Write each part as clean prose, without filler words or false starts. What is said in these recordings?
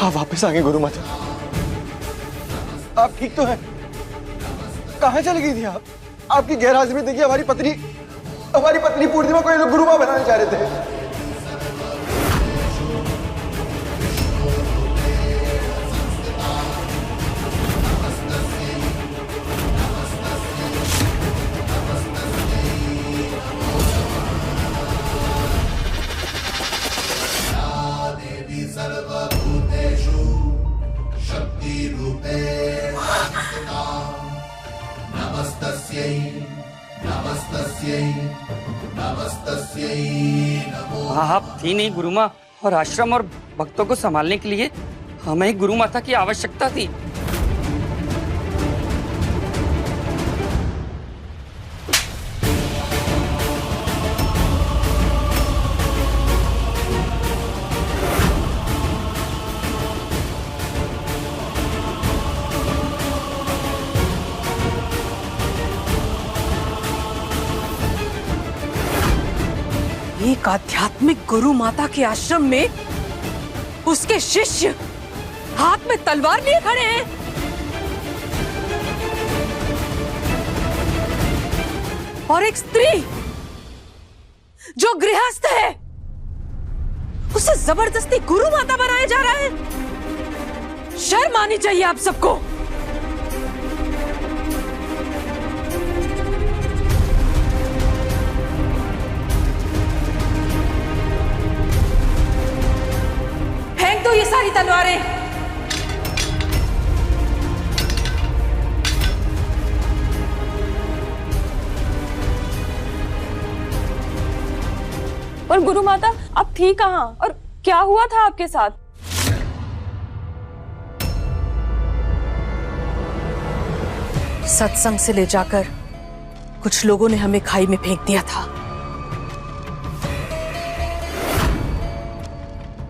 आप वापस आ गए गुरु माता। आप ठीक तो हैं? कहाँ चली गई थी आप? आपकी गैरहाजिरी में देखिए हमारी पत्नी पूर्णिमा को ये लोग गुरु माँ बनाने चाह रहे थे। आप थी नहीं गुरु माँ, और आश्रम और भक्तों को संभालने के लिए हमें गुरु माता की आवश्यकता थी। एक आध्यात्मिक गुरु माता के आश्रम में उसके शिष्य हाथ में तलवार लिए खड़े हैं। और एक स्त्री जो गृहस्थ है उसे जबरदस्ती गुरु माता बनाया जा रहा है। शर्म आनी चाहिए आप सबको। फेंक दो ये सारी तलवारें। और गुरु माता अब थी कहाँ और क्या हुआ था आपके साथ? सत्संग से ले जाकर कुछ लोगों ने हमें खाई में फेंक दिया था,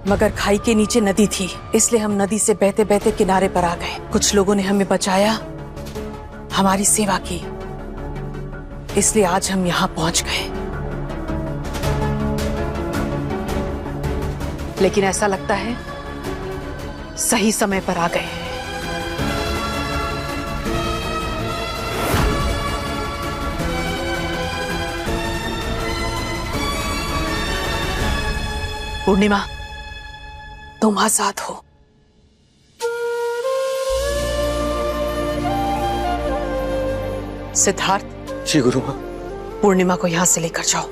मगर खाई के नीचे नदी थी, इसलिए हम नदी से बहते बहते किनारे पर आ गए। कुछ लोगों ने हमें बचाया, हमारी सेवा की, इसलिए आज हम यहां पहुंच गए। लेकिन ऐसा लगता है सही समय पर आ गए। पूर्णिमा, तुम आजाद हो। सिद्धार्थ। जी गुरु माँ। पूर्णिमा को यहां से लेकर जाओ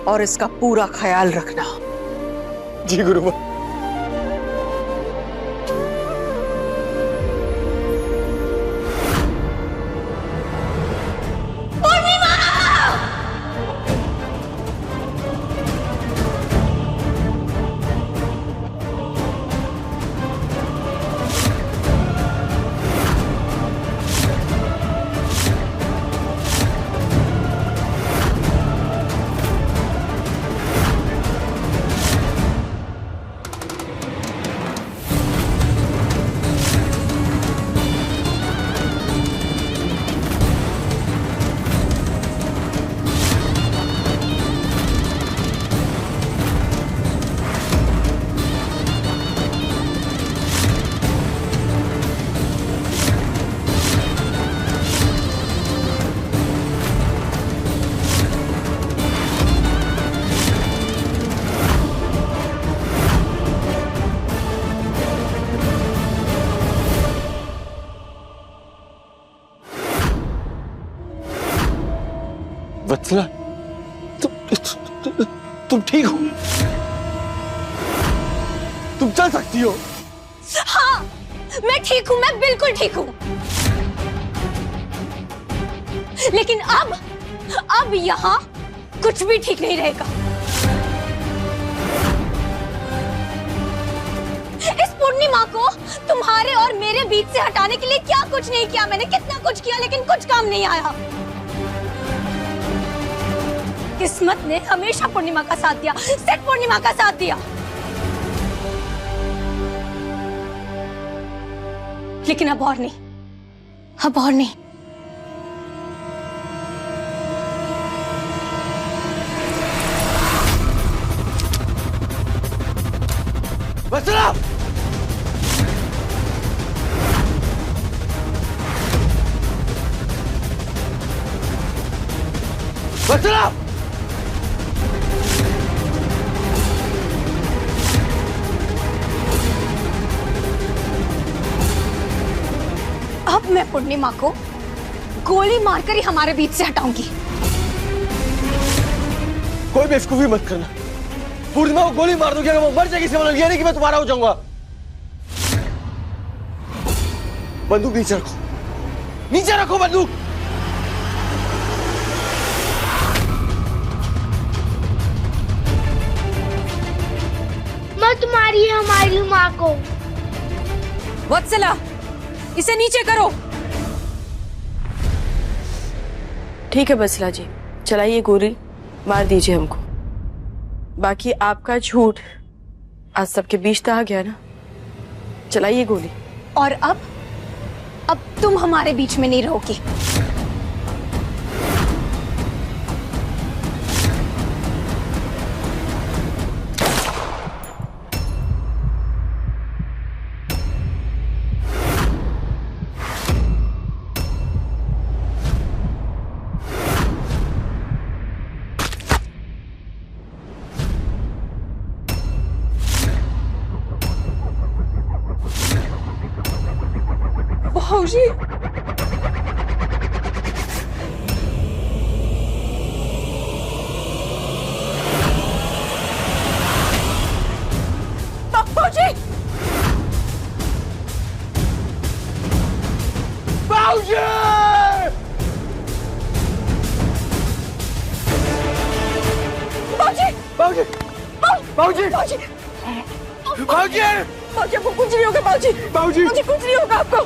और इसका पूरा ख्याल रखना। जी गुरु माँ। वत्सला, तुम ठीक हो? तुम चल सकती हो? हाँ, मैं ठीक हूँ, मैं बिल्कुल ठीक हूँ। लेकिन अब यहाँ कुछ भी ठीक नहीं रहेगा। इस पूर्णिमा को तुम्हारे और मेरे बीच से हटाने के लिए क्या कुछ नहीं किया मैंने, कितना कुछ किया, लेकिन कुछ काम नहीं आया। किस्मत ने हमेशा पूर्णिमा का साथ दिया, सिर्फ पूर्णिमा का साथ दिया। लेकिन अब और नहीं, अब और नहीं। वत्सला! वत्सला! अब मैं पूर्णिमा को गोली मारकर ही हमारे बीच से हटाऊंगी। कोई बेवकूफी मत करना। पूर्णिमा को गोली मार दोगे, अगर वो मर जाएगी इसका मतलब ये नहीं कि मैं तुम्हारा हो जाऊंगा। बंदूक नीचे रखो, नीचे रखो बंदूक। मत मारिए हमारी माँ को। वत्सला, इसे नीचे करो। ठीक है बसला जी, चलाइए गोली, मार दीजिए हमको। बाकी आपका झूठ आज सबके बीच तो आ गया ना, चलाइए गोली। और अब तुम हमारे बीच में नहीं रहोगी। भाऊजी, भाऊजी, बाबूजी! भाऊजी, बाबूजी! बाबूजी! भाऊजी, बाबूजी! भाऊजी, आपको कुछ नहीं होगा। भाऊजी, बाबूजी! भाऊजी, कुछ नहीं होगा आपको।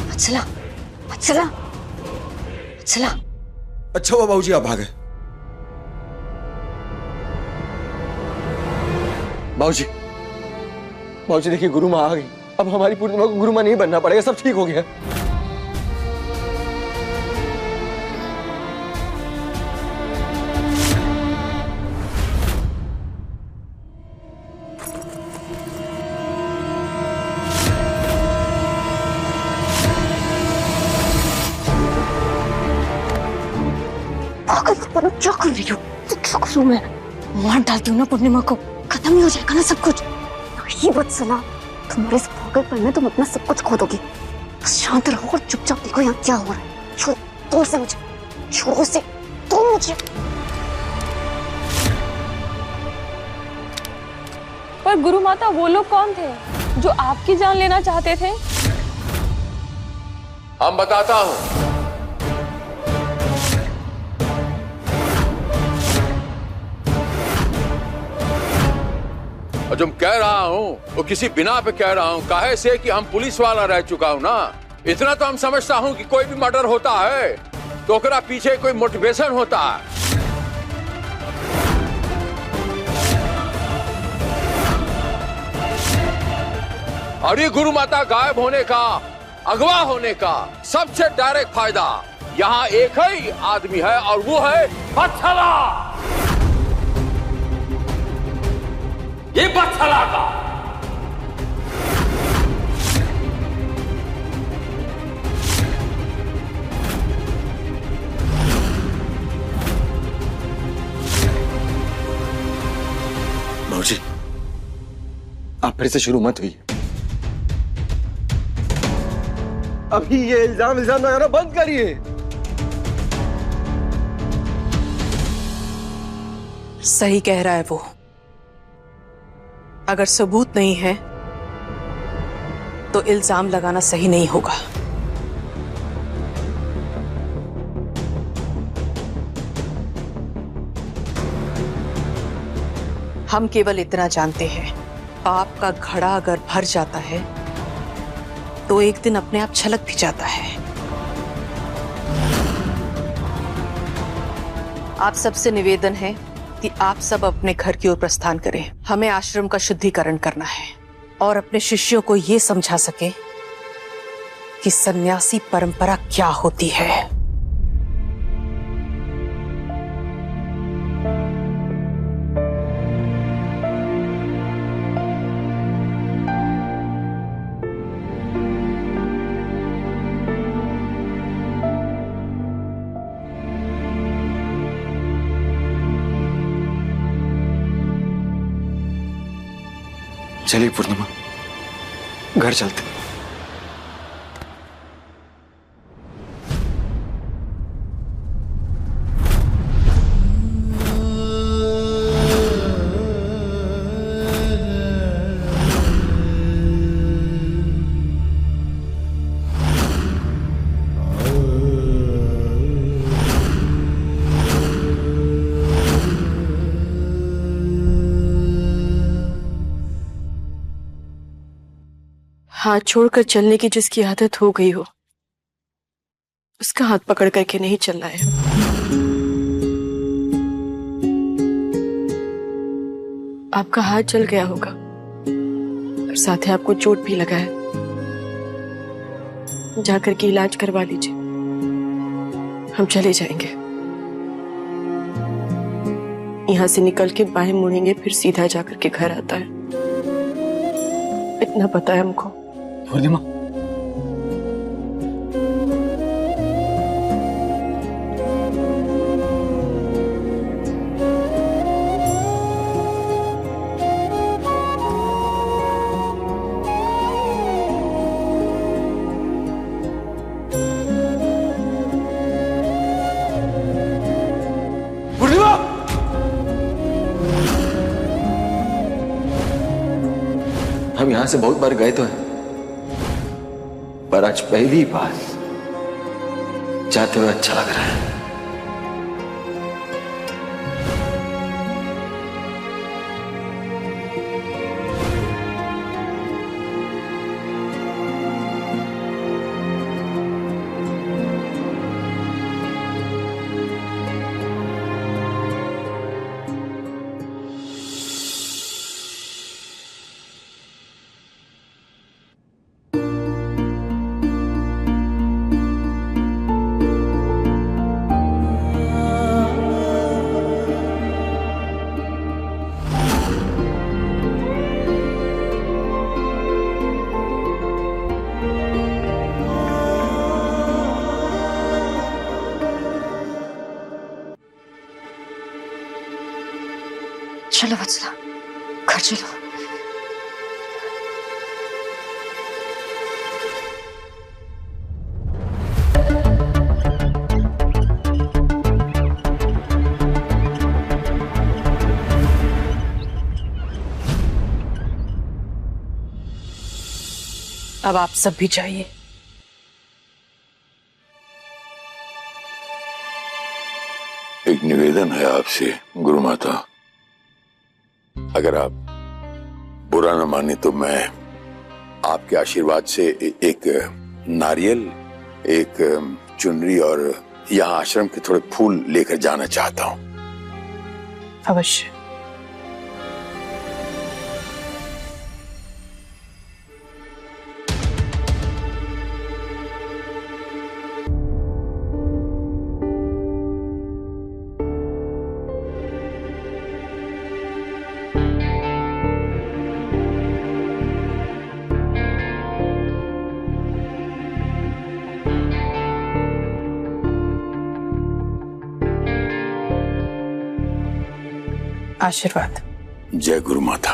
वत्सला, वत्सला, वत्सला। अच्छा हुआ बाबूजी आप आ गए। बाबूजी, बाबूजी देखिए गुरु माँ आ गई। अब हमारी पूर्णिमा को गुरु माँ नहीं बनना पड़ेगा, सब ठीक हो गया। क्या कर रही हो? क्या करूं मैं? मार डालती हूँ ना पूर्णिमा को, खत्म ही हो जाएगा ना सब कुछ। नहीं वत्सला, तुम्हारे इस पागलपन में तुम अपना सब कुछ खो दोगे। बस शांत रहो और चुपचाप देखो यहाँ क्या हो रहा है। छोड़ो, दूर से मुझे, छोड़ो से, तुम मुझे। पर गुरु माता वो लोग कौन थे जो आपकी जान लेना चाहते थे? हम बताता हूं। और जो कह रहा हूं वो किसी बिना पे कह रहा हूं, काहे से कि हम पुलिस वाला रह चुका हूं ना। इतना तो हम समझता हूं कि कोई भी मर्डर होता है तो ओकरा पीछे कोई मोटिवेशन होता है। और ये गुरु माता गायब होने का, अगवा होने का सबसे डायरेक्ट फायदा यहाँ एक ही आदमी है और वो है वत्सला। ये वत्सला का बाबूजी, आप फिर से शुरू मत हुई। अभी ये इल्जाम लगाना बंद करिए। सही कह रहा है वो। अगर सबूत नहीं है तो इल्जाम लगाना सही नहीं होगा। हम केवल इतना जानते हैं, पाप का घड़ा अगर भर जाता है तो एक दिन अपने आप छलक भी जाता है। आप सबसे निवेदन है कि आप सब अपने घर की ओर प्रस्थान करें। हमें आश्रम का शुद्धिकरण करना है और अपने शिष्यों को ये समझा सके कि सन्यासी परंपरा क्या होती है। चलिए पूर्णिमा, घर चलते हैं। हाथ छोड़कर चलने की जिसकी आदत हो गई हो, उसका हाथ पकड़ करके नहीं चलना है। आपका हाथ जल गया होगा और साथ ही आपको चोट भी लगा है। जाकर के इलाज करवा लीजिए, हम चले जाएंगे। यहां से निकल के बाएं मुड़ेंगे, फिर सीधा जाकर के घर आता है। इतना पता है हमको। पूर्णिमा, पूर्णिमा, हम यहां से बहुत बार गए तो हैं, पर आज पहली बार जाते हुए अच्छा लग रहा है। चलो वत्सला, घर चलो। अब आप सब भी जाइए। एक निवेदन है आपसे गुरु माता, अगर आप बुरा न माने तो मैं आपके आशीर्वाद से एक नारियल, एक चुनरी और यहाँ आश्रम के थोड़े फूल लेकर जाना चाहता हूँ। अवश्य। आशीर्वाद। जय गुरु माता।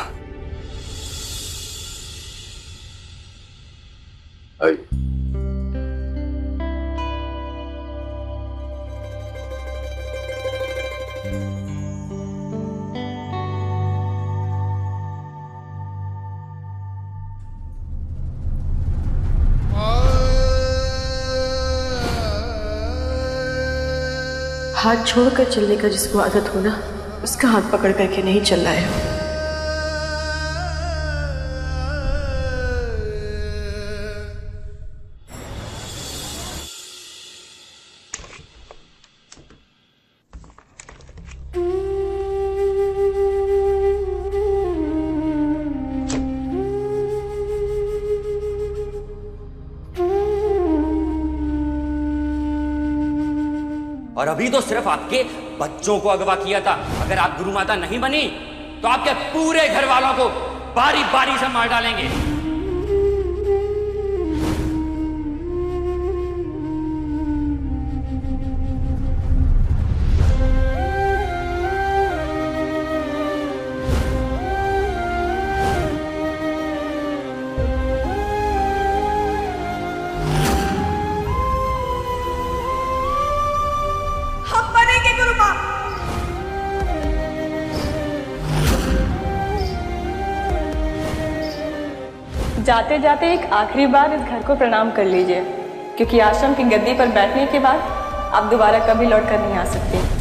हाथ छोड़कर चलने का जिसको आदत हो ना, उसका हाथ पकड़ करके नहीं चलना है। और अभी तो सिर्फ आपके बच्चों को अगवा किया था। अगर आप गुरु माता नहीं बनी तो आपके पूरे घर वालों को बारी बारी से मार डालेंगे। जाते जाते एक आखिरी बार इस घर को प्रणाम कर लीजिए, क्योंकि आश्रम की गद्दी पर बैठने के बाद आप दोबारा कभी लौटकर नहीं आ सकते।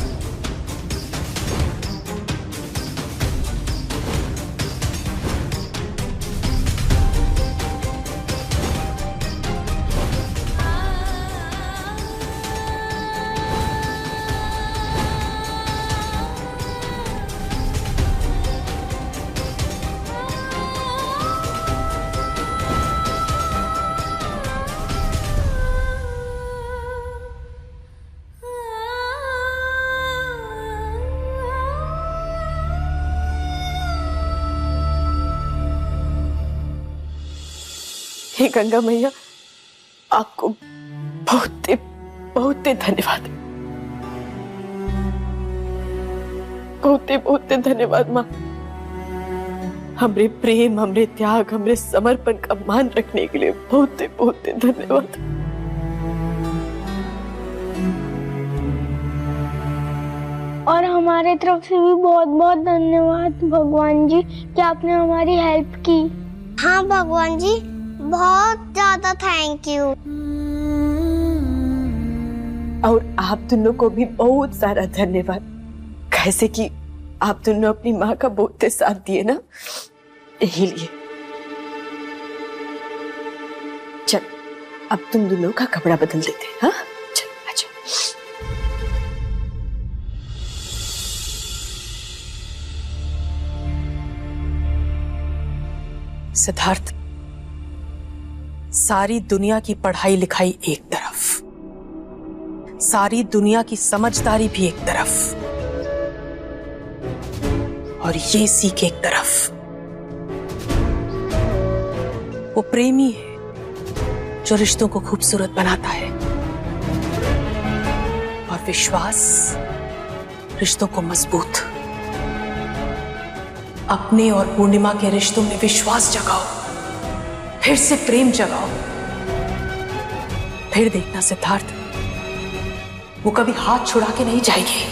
हे गंगा मैया, आपको बहुत बहुत धन्यवाद, बहुत धन्यवाद माँ। हमरे प्रेम, हमरे त्याग, हमरे समर्पण का मान रखने के लिए बहुत धन्यवाद। और हमारे तरफ से भी बहुत बहुत धन्यवाद भगवान जी कि आपने हमारी हेल्प की। हाँ भगवान जी, बहुत ज्यादा थैंक यू। और आप दोनों को भी बहुत सारा धन्यवाद, कैसे कि आप दोनों अपनी माँ का बहुत साथ दिए ना, यही लिए। चल अब तुम दोनों का कपड़ा बदल देते हैं। हाँ चल आजा। सिद्धार्थ, सारी दुनिया की पढ़ाई लिखाई एक तरफ, सारी दुनिया की समझदारी भी एक तरफ, और ये सीख एक तरफ। वो प्रेमी है जो रिश्तों को खूबसूरत बनाता है, और विश्वास रिश्तों को मजबूत। अपने और पूर्णिमा के रिश्तों में विश्वास जगाओ, फिर से प्रेम जगाओ। फिर देखना सिद्धार्थ, वो कभी हाथ छुड़ा के नहीं जाएगी,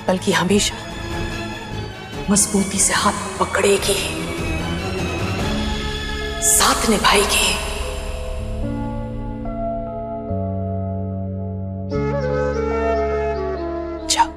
बल्कि हमेशा मजबूती से हाथ पकड़ेगी, साथ निभाएगी। जाओ।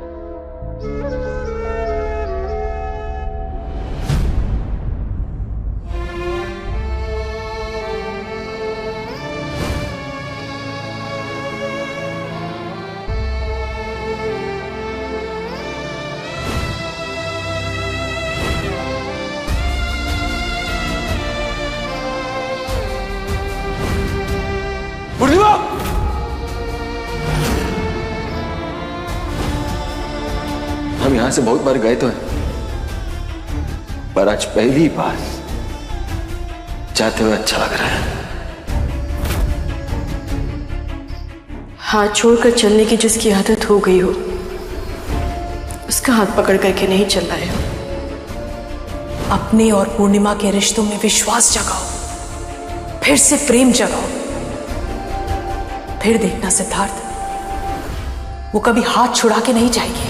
पूर्णिमा, हम यहां से बहुत बार गए तो हैं, पर आज पहली बार जाते हुए अच्छा लग रहा है। हाथ छोड़कर चलने की जिसकी आदत हो गई हो, उसका हाथ पकड़ करके नहीं चलना है। अपने और पूर्णिमा के रिश्तों में विश्वास जगाओ, फिर से प्रेम जगाओ। फिर देखना सिद्धार्थ, वो कभी हाथ छुड़ा के नहीं जाएगी,